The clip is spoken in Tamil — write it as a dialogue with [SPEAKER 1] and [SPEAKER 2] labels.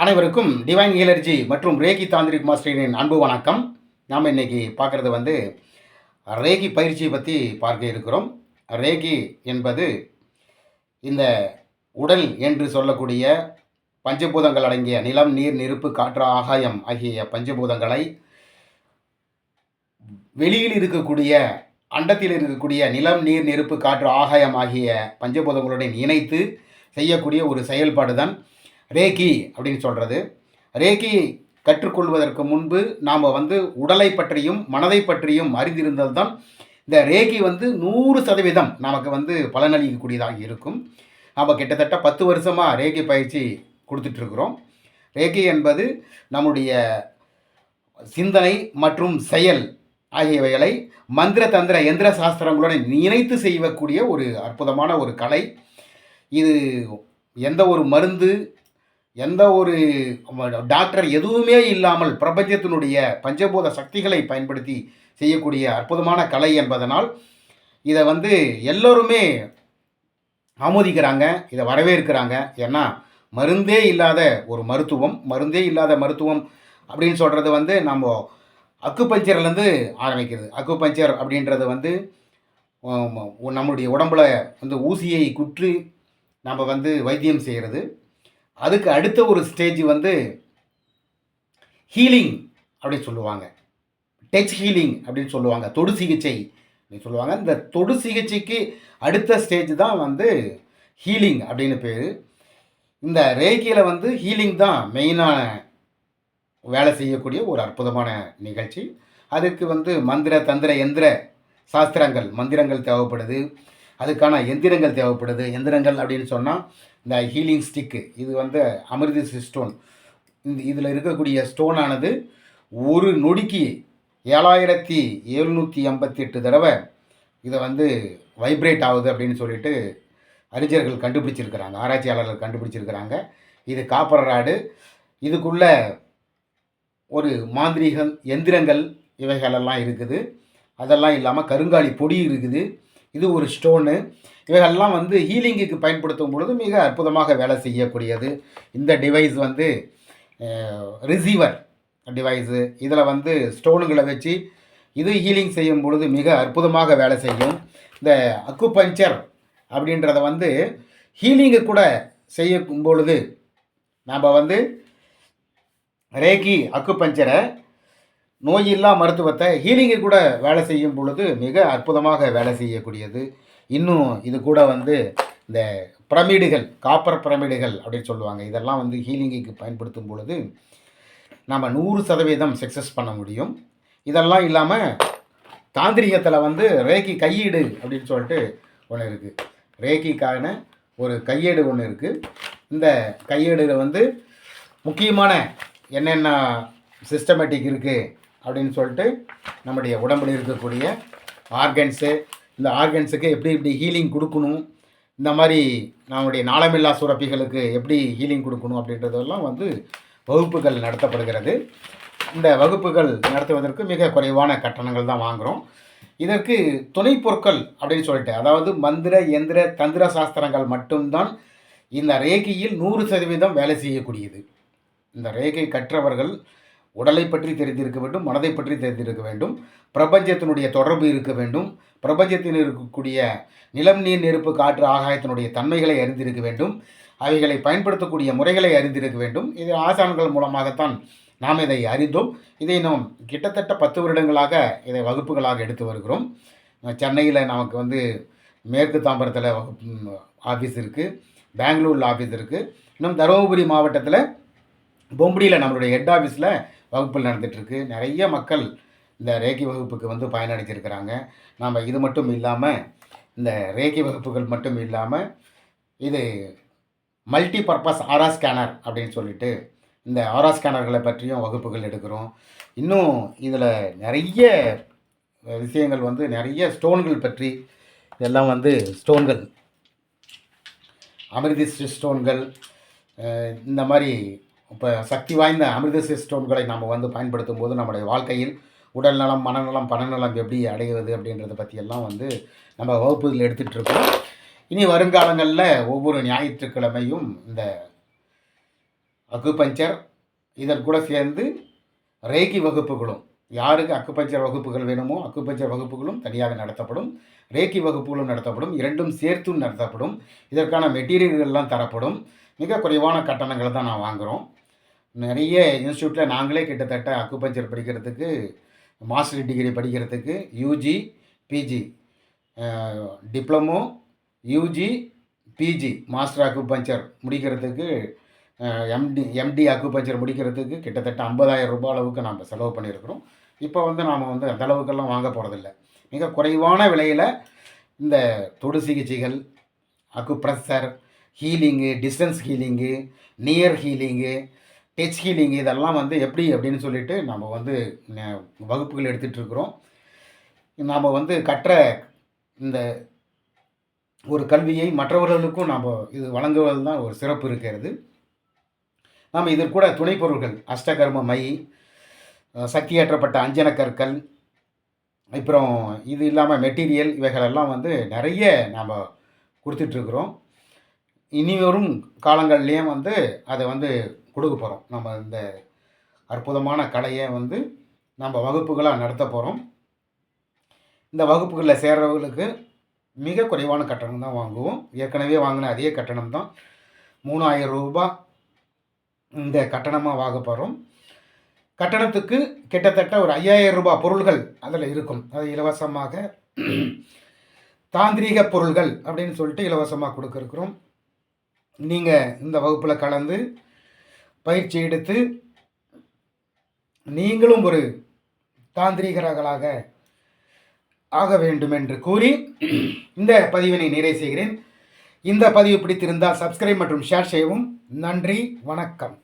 [SPEAKER 1] அனைவருக்கும் டிவைன் ஹீலர்ஜி மற்றும் ரேகி தாந்திரிக் மாஸ்டரின் அன்பு வணக்கம். நாம் இன்றைக்கி பார்க்குறது ரேகி பயிற்சியை பற்றி பார்க்க இருக்கிறோம். ரேகி என்பது இந்த உடல் என்று சொல்லக்கூடிய பஞ்சபூதங்கள் அடங்கிய நிலம், நீர், நெருப்பு, காற்று, ஆகாயம் ஆகிய பஞ்சபூதங்களை வெளியில் இருக்கக்கூடிய அண்டத்தில் இருக்கக்கூடிய நிலம், நீர், நெருப்பு, காற்று, ஆகாயம் ஆகிய பஞ்சபூதங்களுடன் இணைத்து செய்யக்கூடிய ஒரு செயல்பாடு தான் ரேகி அப்படின்னு சொல்கிறது. ரேகி கற்றுக்கொள்வதற்கு முன்பு நாம் உடலை பற்றியும் மனதை பற்றியும் அறிந்திருந்தது தான் இந்த ரேகி 100% நமக்கு பலனளிக்கக்கூடியதாக இருக்கும். நாம் கிட்டத்தட்ட 10 வருஷமாக ரேகி பயிற்சி கொடுத்துட்ருக்குறோம். ரேகி என்பது நம்முடைய சிந்தனை மற்றும் செயல் ஆகியவைகளை மந்திர தந்திர எந்திர சாஸ்திரங்களுடன் இணைத்து செய்யக்கூடிய ஒரு அற்புதமான ஒரு கலை. இது எந்த ஒரு மருந்து, எந்த ஒரு டாக்டர் எதுவுமே இல்லாமல் பிரபஞ்சத்தினுடைய பஞ்சபூத சக்திகளை பயன்படுத்தி செய்யக்கூடிய அற்புதமான கலை என்பதனால் இதை எல்லோருமே ஆமோதிக்கிறாங்க, இதை வரவேற்கிறாங்க. ஏன்னா மருந்தே இல்லாத ஒரு மருத்துவம் அப்படின்னு சொல்கிறது நம்ம அக்குபஞ்சர்லேருந்து ஆரம்பிக்கிறது. அக்குபஞ்சர் அப்படின்றது நம்முடைய உடம்புல ஊசியை குற்றி நம்ம வைத்தியம் செய்கிறது. அதுக்கு அடுத்த ஒரு ஸ்டேஜ் ஹீலிங் அப்படின்னு சொல்லுவாங்க. டச் ஹீலிங் அப்படின்னு சொல்லுவாங்க. தொடு சிகிச்சை அப்படின்னு சொல்லுவாங்க. இந்த தொடு சிகிச்சைக்கு அடுத்த ஸ்டேஜ் தான் ஹீலிங் அப்படின்னு பேர். இந்த ரேகியில் ஹீலிங் தான் மெயினான வேலை செய்யக்கூடிய ஒரு அற்புதமான நிகழ்ச்சி. அதுக்கு மந்திர தந்திர எந்திர சாஸ்திரங்கள், மந்திரங்கள் தேவைப்படுது. அதுக்கான எந்திரங்கள் தேவைப்படுது. எந்திரங்கள் அப்படின்னு சொன்னால் இந்த ஹீலிங் ஸ்டிக்கு, இது அமிர்திஸ் ஸ்டோன். இதில் இருக்கக்கூடிய ஸ்டோனானது ஒரு நொடிக்கு 7788 தடவை இதை வைப்ரேட் ஆகுது அப்படின்னு சொல்லிட்டு அறிஞர்கள் கண்டுபிடிச்சிருக்கிறாங்க, ஆராய்ச்சியாளர்கள் கண்டுபிடிச்சிருக்கிறாங்க. இது காப்பர் ராடு. இதுக்குள்ள ஒரு மாந்திரீகம் எந்திரங்கள் இவைகளெல்லாம் இருக்குது. அதெல்லாம் இல்லாமல் கருங்காலி பொடி இருக்குது. இது ஒரு ஸ்டோனு. இவைகள்லாம் ஹீலிங்குக்கு பயன்படுத்தும் பொழுது மிக அற்புதமாக வேலை செய்யக்கூடியது. இந்த டிவைஸ் ரிசீவர் டிவைஸு. இதில் ஸ்டோனுங்களை வச்சு இது ஹீலிங் செய்யும் பொழுது மிக அற்புதமாக வேலை செய்யும். இந்த அக்குபஞ்சர் அப்படின்றத ஹீலிங்கு கூட செய்யும் பொழுது நாம் ரேகி அக்குபஞ்சரை நோயில்லா மருத்துவத்தை ஹீலிங்கு கூட வேலை செய்யும் பொழுது மிக அற்புதமாக வேலை செய்யக்கூடியது. இன்னும் இது கூட இந்த பிரமிடுகள், காப்பர் பிரமிடுகள் அப்படின்னு சொல்லுவாங்க. இதெல்லாம் ஹீலிங்குக்கு பயன்படுத்தும் பொழுது நம்ம 100% சக்ஸஸ் பண்ண முடியும். இதெல்லாம் இல்லாமல் தாந்திரிகத்தில் ரேகி கையீடு அப்படின்னு சொல்லிட்டு ஒன்று இருக்குது. ரேகிக்கான ஒரு கையேடு ஒன்று இருக்குது. இந்த கையேடில் முக்கியமான என்னென்ன சிஸ்டமேட்டிக் இருக்குது அப்படின்னு சொல்லிட்டு நம்முடைய உடம்பில் இருக்கக்கூடிய ஆர்கன்ஸு, இந்த ஆர்கன்ஸுக்கு எப்படி ஹீலிங் கொடுக்கணும், இந்த மாதிரி நம்முடைய நாளமில்லா சுரப்பிகளுக்கு எப்படி ஹீலிங் கொடுக்கணும் அப்படின்றதெல்லாம் வகுப்புகள் நடத்தப்படுகிறது. இந்த வகுப்புகள் நடத்துவதற்கு மிக குறைவான கட்டணங்கள் தான் வாங்குகிறோம். இதற்கு துணை பொருட்கள் அப்படின்னு சொல்லிட்டு, அதாவது மந்திர எந்திர தந்திர சாஸ்திரங்கள் மட்டும்தான் இந்த ரேகியில் 100% வேலை செய்யக்கூடியது. இந்த ரேகை கற்றவர்கள் உடலை பற்றி தெரிந்திருக்க வேண்டும், மனதை பற்றி தெரிந்திருக்க வேண்டும், பிரபஞ்சத்தினுடைய தொடர்பு இருக்க வேண்டும், பிரபஞ்சத்தில் இருக்கக்கூடிய நிலம், நீர், நெருப்பு, காற்று, ஆகாயத்தினுடைய தன்மைகளை அறிந்திருக்க வேண்டும், அவைகளை பயன்படுத்தக்கூடிய முறைகளை அறிந்திருக்க வேண்டும். இது ஆசான்கள் மூலமாகத்தான் நாம் இதை அறிந்தோம். இதை நாம் கிட்டத்தட்ட 10 வருடங்களாக இதை வகுப்புகளாக எடுத்து வருகிறோம். சென்னையில் நமக்கு மேற்கு தாம்பரத்தில் ஆஃபீஸ் இருக்குது, பெங்களூரில் ஆஃபீஸ் இருக்குது. இன்னும் தருமபுரி மாவட்டத்தில் பொம்படியில் நம்மளுடைய ஹெட் ஆஃபீஸில் வகுப்புகள் நடந்துகிட்ருக்கு. நிறைய மக்கள் இந்த ரேகி வகுப்புக்கு பயனடைஞ்சிருக்கிறாங்க. நாம் இது மட்டும் இல்லாமல், இந்த ரேகி வகுப்புகள் மட்டும் இல்லாமல், இது மல்டி பர்பஸ் ஆரா ஸ்கேனர் அப்படின்னு சொல்லிட்டு இந்த ஆரா ஸ்கேனர்களை பற்றியும் வகுப்புகள் எடுக்கிறோம். இன்னும் இதில் நிறைய விஷயங்கள் நிறைய ஸ்டோன்கள் பற்றி, இதெல்லாம் ஸ்டோன்கள், அமிர்திஸ்ட் ஸ்டோன்கள், இந்த மாதிரி இப்போ சக்தி வாய்ந்த அமிர்த ஸ்டோன்களை நம்ம பயன்படுத்தும் போது நம்முடைய வாழ்க்கையில் உடல் நலம், மனநலம், பணநலம் எப்படி அடைவது அப்படின்றத பற்றியெல்லாம் நம்ம வகுப்புகள் எடுத்துகிட்ருக்கோம். இனி வருங்காலங்களில் ஒவ்வொரு ஞாயிற்றுக்கிழமையும் இந்த அக்குபஞ்சர், இதன் கூட சேர்ந்து ரேக்கி வகுப்புகளும், யாருக்கு அக்குபஞ்சர் வகுப்புகள் வேணுமோ அக்குபஞ்சர் வகுப்புகளும் தனியாக நடத்தப்படும், ரேக்கி வகுப்புகளும் நடத்தப்படும், இரண்டும் சேர்த்தும் நடத்தப்படும். இதற்கான மெட்டீரியல்கள்லாம் தரப்படும். மிக குறைவான கட்டணங்களை தான் நான் வாங்குகிறோம். நிறைய இன்ஸ்டியூட்டில் நாங்களே கிட்டத்தட்ட அக்குபஞ்சர் படிக்கிறதுக்கு, மாஸ்டர் டிகிரி படிக்கிறதுக்கு UG, PG, diploma, UG, PG master acupuncture முடிக்கிறதுக்கு, எம்டி அக்குபஞ்சர் முடிக்கிறதுக்கு கிட்டத்தட்ட 50,000 ரூபாய் அளவுக்கு நாம் செலவு பண்ணியிருக்கிறோம். இப்போ நாம் அந்த அளவுக்கெல்லாம் வாங்க போகிறதில்ல. மிக குறைவான விலையில் இந்த தொடு சிகிச்சைகள், acupressure, healing, distance healing, near healing, touch healing இதெல்லாம் எப்படி அப்படின்னு சொல்லிட்டு நம்ம வகுப்புகள் எடுத்துகிட்ருக்குறோம். நாம் கற்ற இந்த ஒரு கல்வியை மற்றவர்களுக்கும் நாம் இது வழங்குவது தான் ஒரு சிறப்பு இருக்கிறது. நாம் இதற்கு கூட துணைப்பொருட்கள் அஷ்டகர்ம மை, சக்தியேற்றப்பட்ட அஞ்சன கற்கள், அப்புறம் இது இல்லாமல் மெட்டீரியல் இவைகளெல்லாம் நிறைய நாம் கொடுத்துட்ருக்குறோம். இனி வரும் காலங்கள்லேயும் அதை கொடுக்க போகிறோம். நம்ம இந்த அற்புதமான கலையை நம்ம வகுப்புகளாக நடத்த போகிறோம். இந்த வகுப்புகளில் சேர்றவர்களுக்கு மிக குறைவான கட்டணம் தான் வாங்குவோம். ஏற்கனவே வாங்கின அதே கட்டணம் தான், 3000 ரூபாய் இந்த கட்டணமாக வாங்க போகிறோம். கட்டணத்துக்கு கிட்டத்தட்ட ஒரு 5000 ரூபாய் பொருள்கள் அதில் இருக்கும். அது இலவசமாக தாந்திரீக பொருள்கள் அப்படின்னு சொல்லிட்டு இலவசமாக கொடுக்குறோம். நீங்கள் இந்த வகுப்பில் கலந்து பயிற்சி எடுத்து நீங்களும் ஒரு தாந்திரீகர்களாக ஆக வேண்டும் என்று கூறி இந்த பதிவினை நிறைவு செய்கிறேன். இந்த பதிவு பிடித்திருந்தால் சப்ஸ்கிரைப் மற்றும் ஷேர் செய்யவும். நன்றி, வணக்கம்.